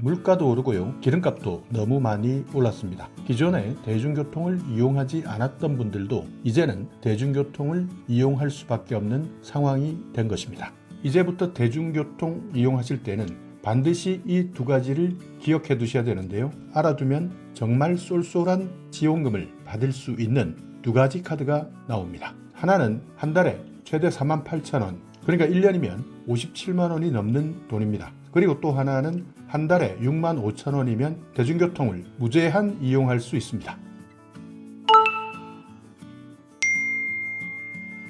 물가도 오르고요. 기름값도 너무 많이 올랐습니다. 기존에 대중교통을 이용하지 않았던 분들도 이제는 대중교통을 이용할 수밖에 없는 상황이 된 것입니다. 이제부터 대중교통 이용하실 때는 반드시 이 두 가지를 기억해 두셔야 되는데요. 알아두면 정말 쏠쏠한 지원금을 받을 수 있는 두 가지 카드가 나옵니다. 하나는 한 달에 최대 48,000원, 그러니까 1년이면 57만 원이 넘는 돈입니다. 그리고 또 하나는 한 달에 65,000원이면 대중교통을 무제한 이용할 수 있습니다.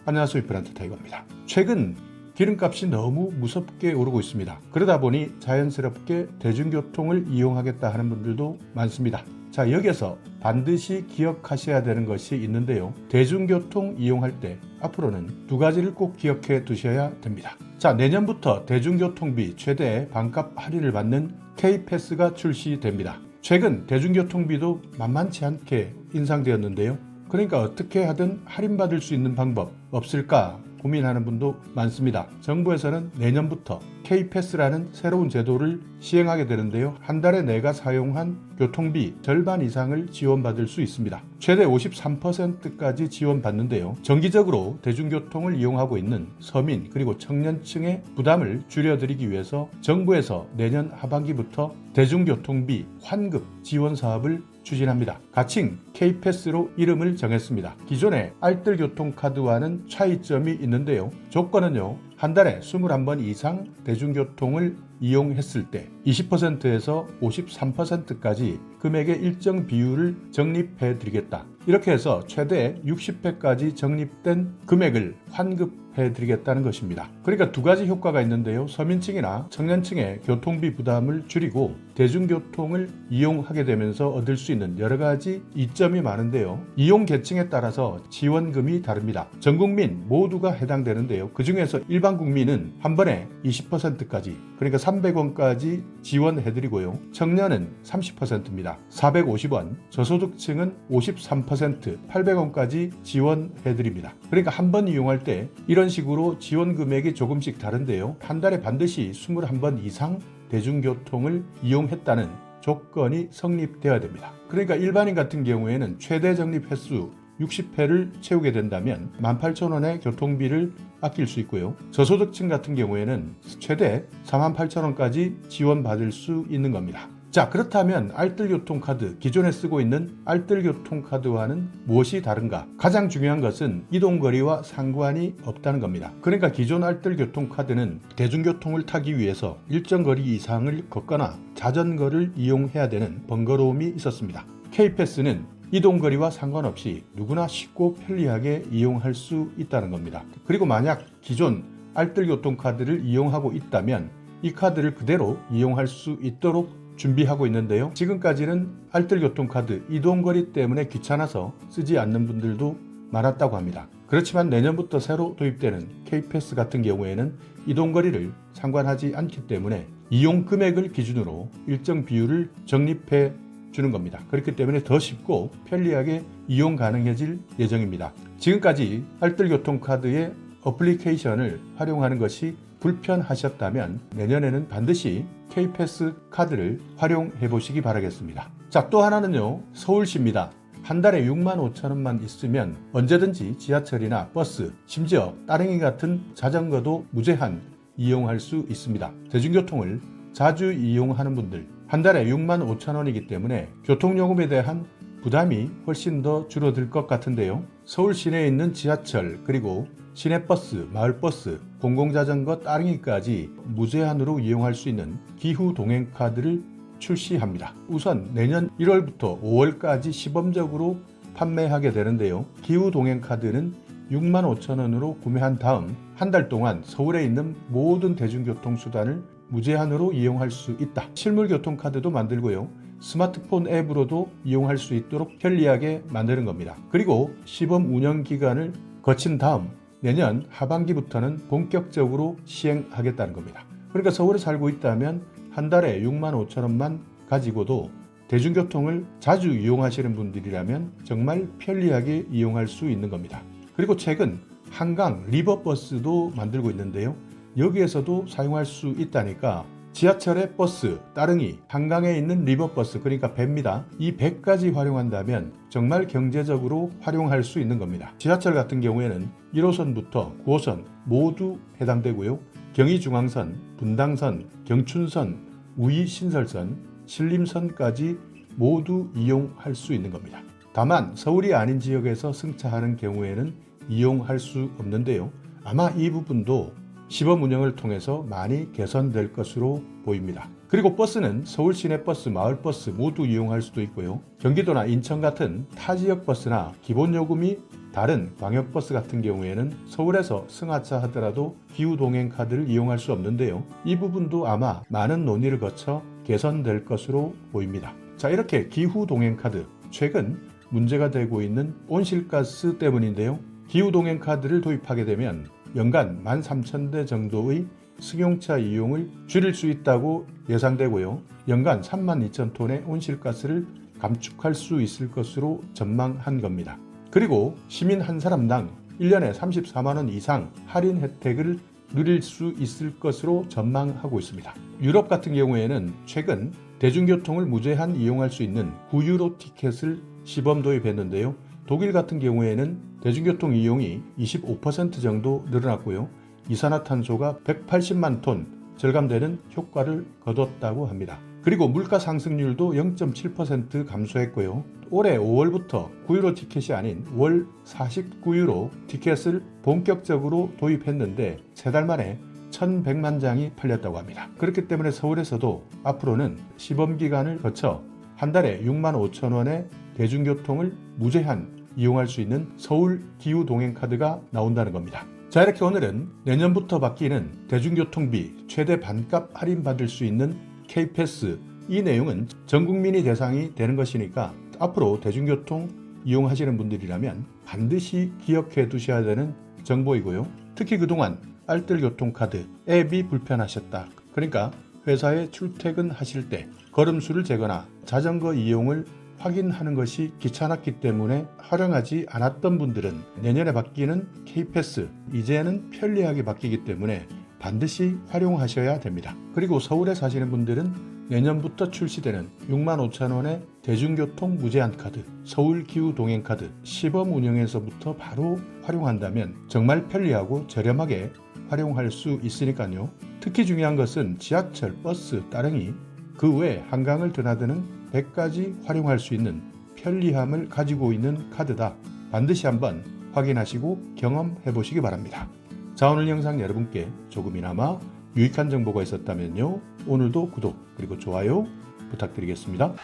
안녕하세요. 이프란트 타이거입니다. 최근 기름값이 너무 무섭게 오르고 있습니다. 그러다 보니 자연스럽게 대중교통을 이용하겠다 하는 분들도 많습니다. 자, 여기에서 반드시 기억하셔야 되는 것이 있는데요. 대중교통 이용할 때 앞으로는 두 가지를 꼭 기억해 두셔야 됩니다. 자, 내년부터 대중교통비 최대 반값 할인을 받는 K패스가 출시됩니다. 최근 대중교통비도 만만치 않게 인상되었는데요. 그러니까 어떻게 하든 할인받을 수 있는 방법 없을까 고민하는 분도 많습니다. 정부에서는 내년부터 K패스라는 새로운 제도를 시행하게 되는데요. 한 달에 내가 사용한 교통비 절반 이상을 지원받을 수 있습니다. 최대 53%까지 지원받는데요. 정기적으로 대중교통을 이용하고 있는 서민 그리고 청년층의 부담을 줄여드리기 위해서 정부에서 내년 하반기부터 대중교통비 환급 지원 사업을 추진합니다. 가칭 K패스로 이름을 정했습니다. 기존의 알뜰교통카드와는 차이점이 있는데요. 조건은요. 한 달에 21번 이상 대중교통을 이용했을 때 20%에서 53%까지 금액의 일정 비율을 적립해 드리겠다. 이렇게 해서 최대 60회까지 적립된 금액을 환급해 드리겠다는 것입니다. 그러니까 두 가지 효과가 있는데요. 서민층이나 청년층의 교통비 부담을 줄이고 대중교통을 이용하게 되면서 얻을 수 있는 여러 가지 이점이 많은데요. 이용 계층에 따라서 지원금이 다릅니다. 전 국민 모두가 해당되는데요. 그 중에서 일반 국민은 한 번에 20%까지 그러니까 300원까지 지원해드리고요. 청년은 30%입니다. 450원, 저소득층은 53%, 800원까지 지원해드립니다. 그러니까 한 번 이용할 때 이런 식으로 지원 금액이 조금씩 다른데요. 한 달에 반드시 21번 이상 대중교통을 이용했다는 조건이 성립되어야 됩니다. 그러니까 일반인 같은 경우에는 최대 적립 횟수 60회를 채우게 된다면 18,000원의 교통비를 아낄 수 있고요. 저소득층 같은 경우에는 최대 48,000원까지 지원받을 수 있는 겁니다. 자, 그렇다면 알뜰교통카드, 기존에 쓰고 있는 알뜰교통카드와는 무엇이 다른가? 가장 중요한 것은 이동거리와 상관이 없다는 겁니다. 그러니까 기존 알뜰교통카드는 대중교통을 타기 위해서 일정 거리 이상을 걷거나 자전거를 이용해야 되는 번거로움이 있었습니다. K패스는 이동거리와 상관없이 누구나 쉽고 편리하게 이용할 수 있다는 겁니다. 그리고 만약 기존 알뜰교통카드를 이용하고 있다면 이 카드를 그대로 이용할 수 있도록 준비하고 있는데요. 지금까지는 알뜰교통카드 이동거리 때문에 귀찮아서 쓰지 않는 분들도 많았다고 합니다. 그렇지만 내년부터 새로 도입되는 K패스 같은 경우에는 이동거리를 상관하지 않기 때문에 이용 금액을 기준으로 일정 비율을 적립해 주는 겁니다. 그렇기 때문에 더 쉽고 편리하게 이용 가능해질 예정입니다. 지금까지 알뜰교통카드의 어플리케이션을 활용하는 것이 불편하셨다면 내년에는 반드시 K패스 카드를 활용해 보시기 바라겠습니다. 자, 또 하나는요. 서울시입니다. 한 달에 65,000원만 있으면 언제든지 지하철이나 버스, 심지어 따릉이 같은 자전거도 무제한 이용할 수 있습니다. 대중교통을 자주 이용하는 분들, 한 달에 65,000원이기 때문에 교통요금에 대한 부담이 훨씬 더 줄어들 것 같은데요. 서울 시내에 있는 지하철, 그리고 시내버스, 마을버스, 공공자전거 따릉이까지 무제한으로 이용할 수 있는 기후동행카드를 출시합니다. 우선 내년 1월부터 5월까지 시범적으로 판매하게 되는데요. 기후동행카드는 65,000원으로 구매한 다음 한 달 동안 서울에 있는 모든 대중교통수단을 무제한으로 이용할 수 있다. 실물교통카드도 만들고요. 스마트폰 앱으로도 이용할 수 있도록 편리하게 만드는 겁니다. 그리고 시범 운영 기간을 거친 다음 내년 하반기부터는 본격적으로 시행하겠다는 겁니다. 그러니까 서울에 살고 있다면 한 달에 65,000원만 가지고도 대중교통을 자주 이용하시는 분들이라면 정말 편리하게 이용할 수 있는 겁니다. 그리고 최근 한강 리버버스도 만들고 있는데요. 여기에서도 사용할 수 있다니까 지하철의 버스, 따릉이, 한강에 있는 리버버스, 그러니까 배입니다. 이 배까지 활용한다면 정말 경제적으로 활용할 수 있는 겁니다. 지하철 같은 경우에는 1호선부터 9호선 모두 해당되고요. 경의중앙선, 분당선, 경춘선, 우이신설선, 신림선까지 모두 이용할 수 있는 겁니다. 다만 서울이 아닌 지역에서 승차하는 경우에는 이용할 수 없는데요. 아마 이 부분도 시범 운영을 통해서 많이 개선될 것으로 보입니다. 그리고 버스는 서울 시내버스, 마을버스 모두 이용할 수도 있고요. 경기도나 인천 같은 타 지역 버스나 기본 요금이 다른 광역버스 같은 경우에는 서울에서 승하차 하더라도 기후동행 카드를 이용할 수 없는데요. 이 부분도 아마 많은 논의를 거쳐 개선될 것으로 보입니다. 자, 이렇게 기후동행 카드, 최근 문제가 되고 있는 온실가스 때문인데요. 기후동행 카드를 도입하게 되면 연간 13,000대 정도의 승용차 이용을 줄일 수 있다고 예상되고요. 연간 32,000톤의 온실가스를 감축할 수 있을 것으로 전망한 겁니다. 그리고 시민 한 사람당 1년에 34만 원 이상 할인 혜택을 누릴 수 있을 것으로 전망하고 있습니다. 유럽 같은 경우에는 최근 대중교통을 무제한 이용할 수 있는 9유로 티켓을 시범 도입했는데요. 독일 같은 경우에는 대중교통 이용이 25% 정도 늘어났고요. 이산화탄소가 180만 톤 절감되는 효과를 거뒀다고 합니다. 그리고 물가 상승률도 0.7% 감소했고요. 올해 5월부터 9유로 티켓이 아닌 월 49유로 티켓을 본격적으로 도입했는데 3달 만에 1,100만 장이 팔렸다고 합니다. 그렇기 때문에 서울에서도 앞으로는 시범기간을 거쳐 한 달에 6만 5천 원의 대중교통을 무제한 이용할 수 있는 서울 기후동행카드가 나온다는 겁니다. 자, 이렇게 오늘은 내년부터 바뀌는 대중교통비 최대 반값 할인받을 수 있는 K패스, 이 내용은 전 국민이 대상이 되는 것이니까 앞으로 대중교통 이용하시는 분들이라면 반드시 기억해 두셔야 되는 정보이고요. 특히 그동안 알뜰교통카드 앱이 불편하셨다. 그러니까 회사에 출퇴근하실 때 걸음수를 재거나 자전거 이용을 확인하는 것이 귀찮았기 때문에 활용하지 않았던 분들은 내년에 바뀌는 K패스, 이제는 편리하게 바뀌기 때문에 반드시 활용하셔야 됩니다. 그리고 서울에 사시는 분들은 내년부터 출시되는 6만 5천 원의 대중교통 무제한 카드, 서울기후동행카드 시범 운영에서부터 바로 활용한다면 정말 편리하고 저렴하게 활용할 수 있으니까요. 특히 중요한 것은 지하철, 버스, 따릉이, 그 외 한강을 드나드는 배까지 활용할 수 있는 편리함을 가지고 있는 카드다. 반드시 한번 확인하시고 경험해 보시기 바랍니다. 자, 오늘 영상 여러분께 조금이나마 유익한 정보가 있었다면요. 오늘도 구독 그리고 좋아요 부탁드리겠습니다.